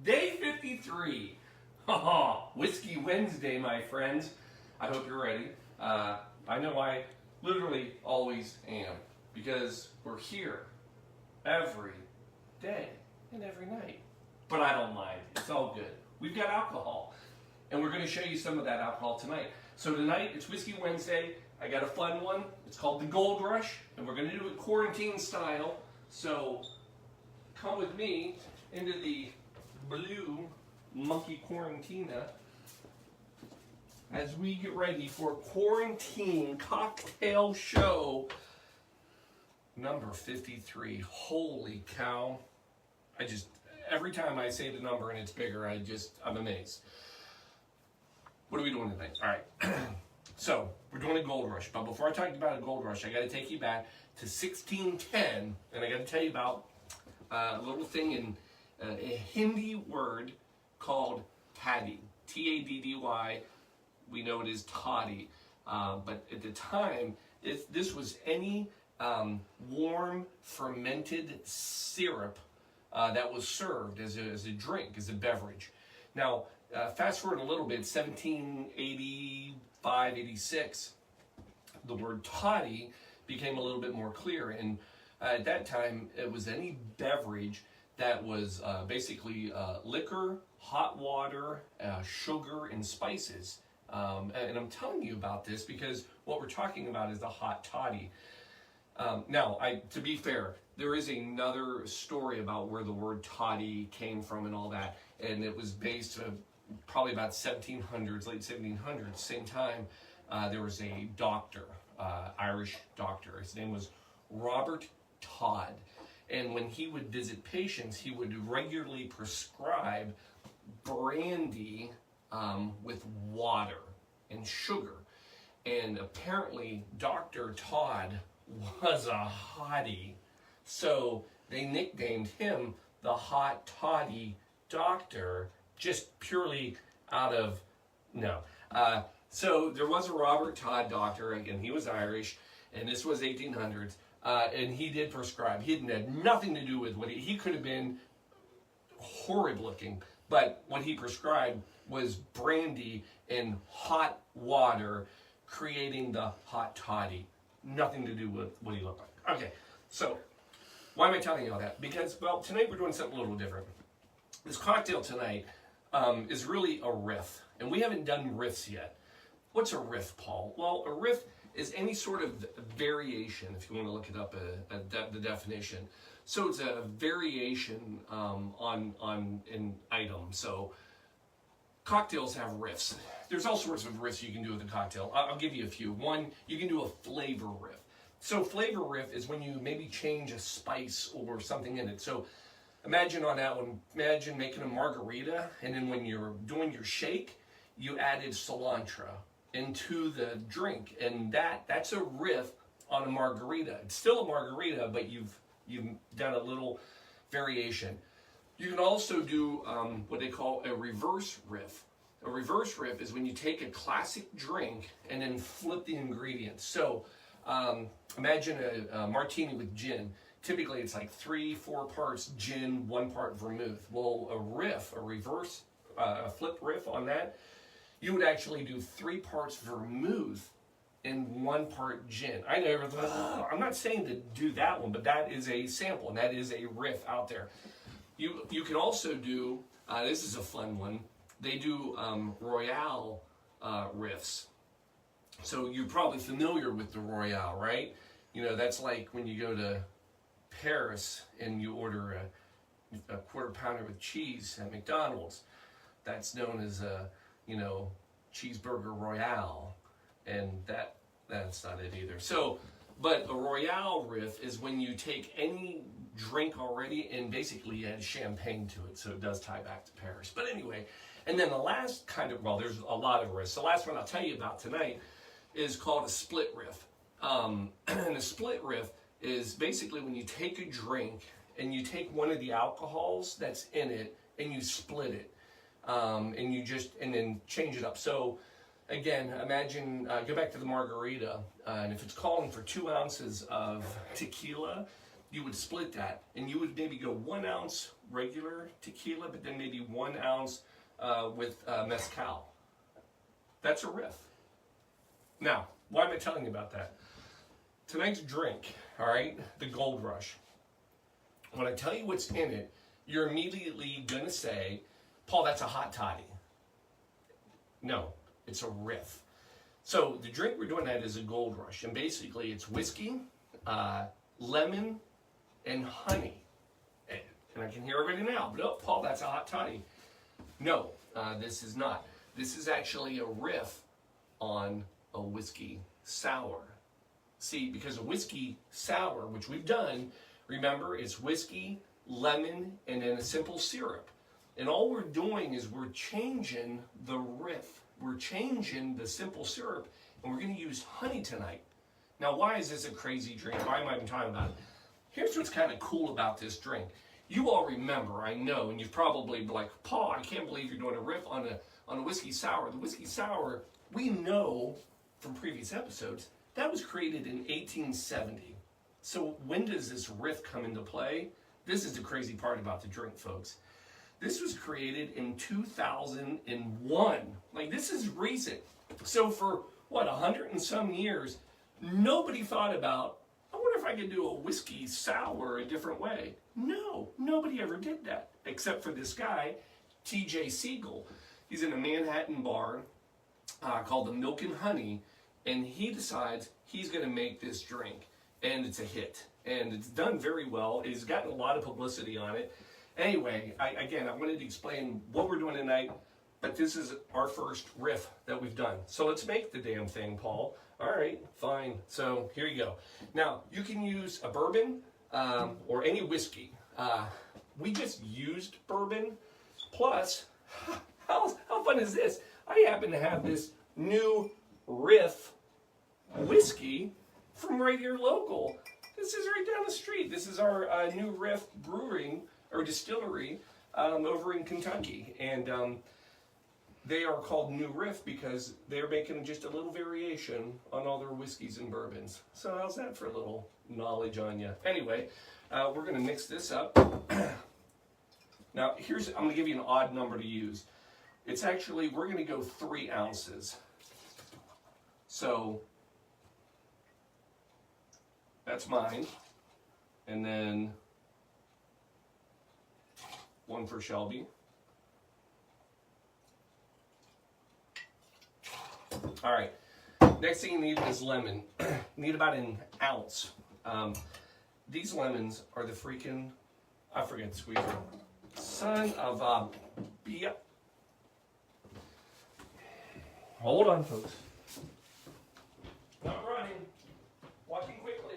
Day 53. Oh, Whiskey Wednesday, my friends. I hope you're ready. I know I literally always am because we're here every day and every night. But I don't mind. It's all good. We've got alcohol, and we're going to show you some of that alcohol tonight. So tonight, it's Whiskey Wednesday. I got a fun one. It's called the Gold Rush, and we're going to do it quarantine style. So come with me into the Blue Monkey Quarantina as we get ready for quarantine cocktail show number 53. Holy cow. Every time I say the number and it's bigger, I'm amazed. What are we doing tonight? All right. So, we're doing a Gold Rush. But before I talk about a Gold Rush, I got to take you back to 1610. And I got to tell you about a little thing in a Hindi word called taddy. T-A-D-D-Y. We know it is toddy. But at the time, this was any warm fermented syrup that was served as a drink, as a beverage. Now, fast forward a little bit, 1785, 86, the word toddy became a little bit more clear. And at that time, it was any beverage that was basically liquor, hot water, sugar, and spices. And I'm telling you about this because what we're talking about is the hot toddy. Now, to be fair, there is another story about where the word toddy came from and all that, and it was based probably about 1700s, late 1700s. Same time, there was a doctor, Irish doctor. His name was Robert Todd, and when he would visit patients, he would regularly prescribe brandy with water and sugar. And apparently, Dr. Todd was a hottie. So they nicknamed him the Hot Toddy Doctor, just purely out of, no. So there was a Robert Todd doctor, again, he was Irish, and this was 1800s, and he did prescribe. He had nothing to do with what he could have been horrid looking, but what he prescribed was brandy and hot water, creating the hot toddy. Nothing to do with what he looked like. Okay, so why am I telling you all that? Because, well, tonight we're doing something a little different. This cocktail tonight is really a riff, and we haven't done riffs yet. What's a riff, Paul? Well, a riff is any sort of variation, if you want to look it up, the definition. So it's a variation on an item. So cocktails have riffs. There's all sorts of riffs you can do with a cocktail. I'll give you a few. One, you can do a flavor riff. So flavor riff is when you maybe change a spice or something in it. So imagine on that one, imagine making a margarita, and then when you're doing your shake, you added cilantro into the drink, and that's a riff on a margarita. It's still a margarita, but you've done a little variation. You can also do what they call a reverse riff. A reverse riff is when you take a classic drink and then flip the ingredients. So imagine a martini with gin. Typically it's like 3-4 parts gin, 1 part vermouth. Well, a reverse, a flip riff on that, you would actually do 3 parts vermouth and 1 part gin. I'm not saying to do that one, but that is a sample, and that is a riff out there. You can also do, this is a fun one, they do Royale riffs. So you're probably familiar with the Royale, right? You know, that's like when you go to Paris and you order a quarter pounder with cheese at McDonald's. That's known as a, cheeseburger Royale. And that's not it either. So, but a Royale riff is when you take any drink already and basically add champagne to it. So it does tie back to Paris. But anyway, and then the last kind of, well, there's a lot of riffs. The last one I'll tell you about tonight is called a split riff. And a split riff is basically when you take a drink and you take one of the alcohols that's in it and you split it. And then change it up. So again, imagine, go back to the margarita, and if it's calling for 2 ounces of tequila, you would split that, and you would maybe go 1 ounce regular tequila, but then maybe 1 ounce with mezcal. That's a riff. Now, why am I telling you about that? Tonight's drink, all right, the Gold Rush. When I tell you what's in it, you're immediately going to say, Paul, that's a hot toddy. No, it's a riff. So the drink we're doing that is a Gold Rush, and basically it's whiskey, lemon, and honey. And I can hear everybody now, but oh, Paul, that's a hot toddy. No, this is not. This is actually a riff on a whiskey sour. See, because a whiskey sour, which we've done, remember, it's whiskey, lemon, and then a simple syrup. And all we're doing is we're changing the riff. We're changing the simple syrup, and we're going to use honey tonight. Now, why is this a crazy drink? Why am I even talking about it? Here's what's kind of cool about this drink. You all remember, I know, and you've probably been like, Paul, I can't believe you're doing a riff on a whiskey sour. The whiskey sour, we know from previous episodes, that was created in 1870. So when does this riff come into play? This is the crazy part about the drink, folks. This was created in 2001. Like, this is recent. So for, 100 and some years, nobody thought about, I wonder if I could do a whiskey sour a different way. No, nobody ever did that, except for this guy, T.J. Siegel. He's in a Manhattan bar called the Milk and Honey, and he decides he's going to make this drink, and it's a hit. And it's done very well. It's gotten a lot of publicity on it. Anyway, I wanted to explain what we're doing tonight, but this is our first riff that we've done. So let's make the damn thing, Paul. All right, fine. So here you go. Now, you can use a bourbon or any whiskey. We just used bourbon. Plus, how fun is this? I happen to have this new Riff whiskey from right here local. This is right down the street. This is our new Riff brewing or distillery over in Kentucky. And they are called New Riff because they're making just a little variation on all their whiskeys and bourbons. So how's that for a little knowledge on you? Anyway, we're going to mix this up. Now, I'm going to give you an odd number to use. It's actually, we're going to go 3 ounces. So, that's mine. And then, 1 for Shelby. All right, next thing you need is lemon. You need about an ounce. These lemons are the freaking, I forget the squeezer. Son of a yeah. Hold on, folks. Not running. Walking quickly.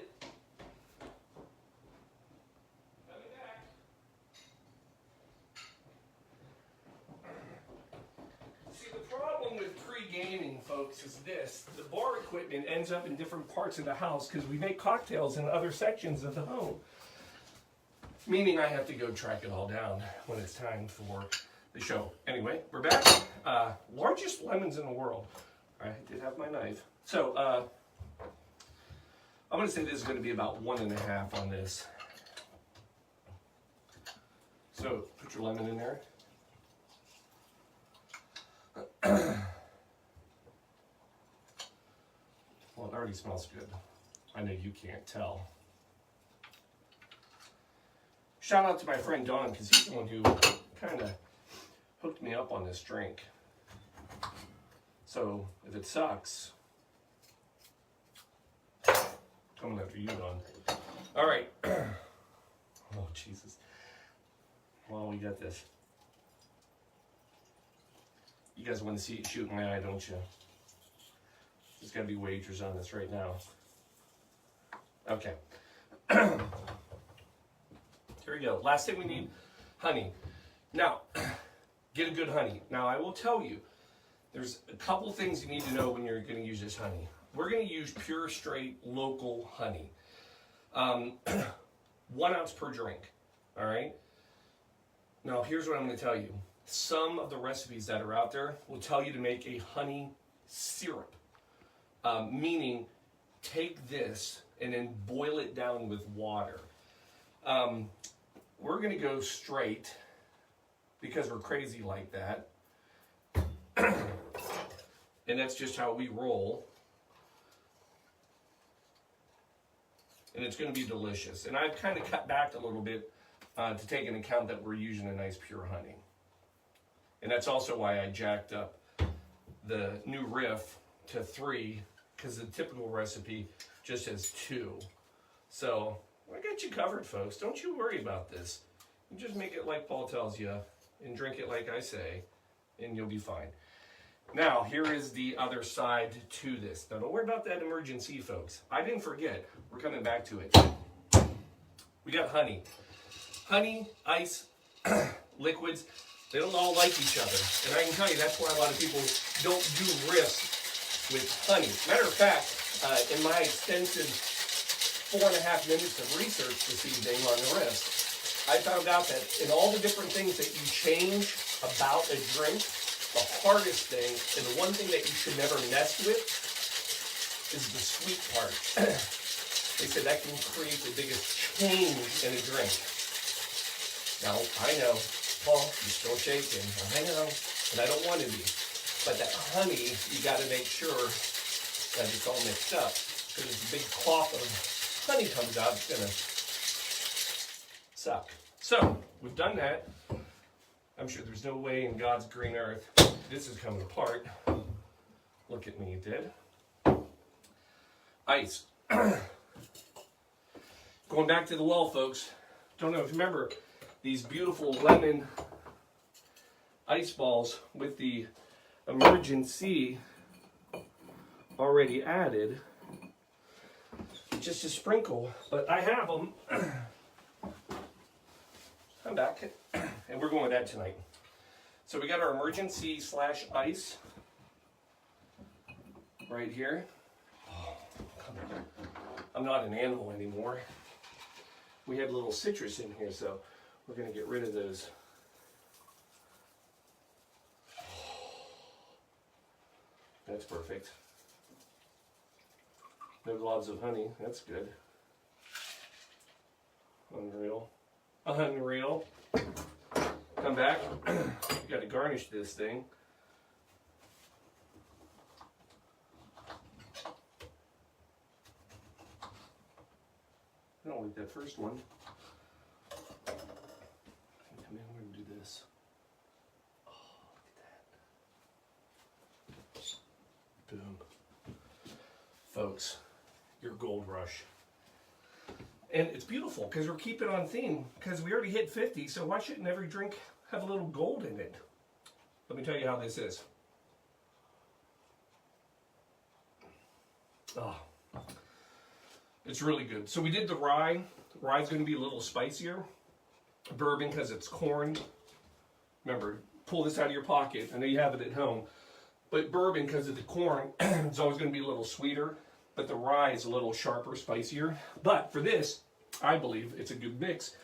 Coming back. See, the problem with pre-gaming, folks, is this. The bar equipment ends up in different parts of the house because we make cocktails in other sections of the home. Meaning I have to go track it all down when it's time for the show. Anyway, we're back. Largest lemons in the world. I did have my knife. So, I'm going to say this is going to be about 1.5 on this. So, put your lemon in there. Well, it already smells good. I know you can't tell. Shout out to my friend Don, because he's the one who kind of hooked me up on this drink. So, if it sucks, coming after you, Don. All right. Oh, Jesus. Well, we got this. You guys want to see it shoot in my eye, don't you? There's got to be wagers on this right now. Okay. Here we go. Last thing we need, honey. Now, get a good honey. Now, I will tell you, there's a couple things you need to know when you're going to use this honey. We're going to use pure, straight, local honey. 1 ounce per drink. All right? Now, here's what I'm going to tell you. Some of the recipes that are out there will tell you to make a honey syrup. Meaning, take this and then boil it down with water. We're going to go straight because we're crazy like that. And that's just how we roll. And it's going to be delicious. And I've kind of cut back a little bit to take into account that we're using a nice pure honey. And that's also why I jacked up the new Riff to 3, because the typical recipe just has 2. So I got you covered, folks. Don't you worry about this. You just make it like Paul tells you and drink it like I say, and you'll be fine. Now, here is the other side to this. Now, don't worry about that emergency, folks. I didn't forget. We're coming back to it. We got honey. Honey, ice, liquids. They don't all like each other. And I can tell you that's why a lot of people don't do Riffs with honey. Matter of fact, in my extensive 4.5 minutes of research this evening on the Riffs, I found out that in all the different things that you change about a drink, the hardest thing and the one thing that you should never mess with is the sweet part. They said that can create the biggest change in a drink. Now, I know, Paul, you're still shaking. I know, and I don't want to be. But that honey, you got to make sure that it's all mixed up. Because if a big cloth of honey comes out, it's going to suck. So, we've done that. I'm sure there's no way in God's green earth this is coming apart. Look at me, it did. Ice. Going back to the well, folks. Don't know if you remember these beautiful lemon ice balls with the emergency already added. Just a sprinkle, but I have them. I'm back, and we're going with that tonight. So we got our emergency / ice right here. Oh, come on. I'm not an animal anymore. We had a little citrus in here, so we're going to get rid of those. That's perfect. No globs of honey. That's good. Unreal. Unreal. Come back. You got to garnish this thing. I don't like that first one. Come in, we're going to do this. Oh, look at that. Boom. Folks, your gold rush. And it's beautiful because we're keeping on theme because we already hit 50, so why shouldn't every drink have a little gold in it? Let me tell you how this is. Oh, it's really good. So we did the rye. Rye's going to be a little spicier. Bourbon because it's corn. Remember, pull this out of your pocket. I know you have it at home. But bourbon because of the corn, it's always going to be a little sweeter. But the rye is a little sharper, spicier. But for this, I believe it's a good mix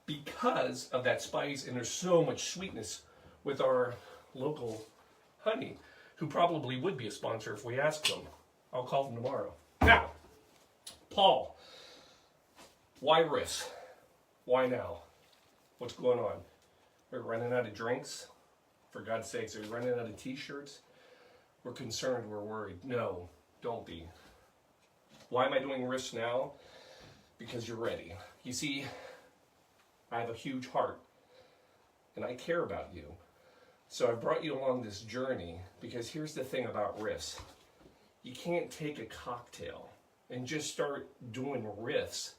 because of that spice, and there's so much sweetness with our local honey, who probably would be a sponsor if we asked them. I'll call them tomorrow. Now, Paul, why Riffs? Why now? What's going on? We're running out of drinks? For God's sakes, are we running out of t-shirts? We're concerned, we're worried. No. Don't be. Why am I doing Riffs now? Because you're ready. You see, I have a huge heart, and I care about you. So I brought you along this journey because here's the thing about Riffs. You can't take a cocktail and just start doing Riffs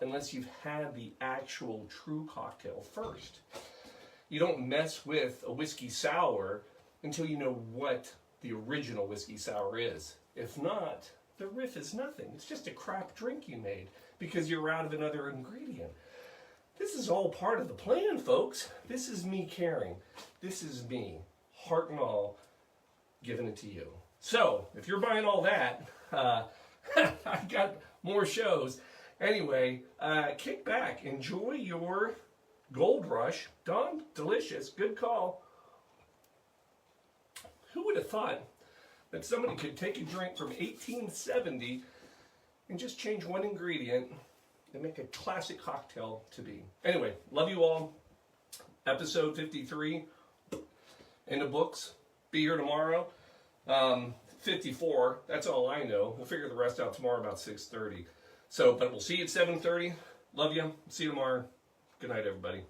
unless you've had the actual true cocktail first. You don't mess with a whiskey sour until you know what the original whiskey sour is. If not, the Riff is nothing. It's just a crap drink you made because you're out of another ingredient. This is all part of the plan, folks. This is me caring. This is me, heart and all, giving it to you. So, if you're buying all that, I've got more shows. Anyway, kick back. Enjoy your Gold Rush. Don, delicious. Good call. Who would have thought that somebody could take a drink from 1870 and just change one ingredient They make a classic cocktail to be. Anyway, love you all. Episode 53 in the books. Be here tomorrow. 54, that's all I know. We'll figure the rest out tomorrow about 6:30. So, but we'll see you at 7:30. Love you. See you tomorrow. Good night, everybody.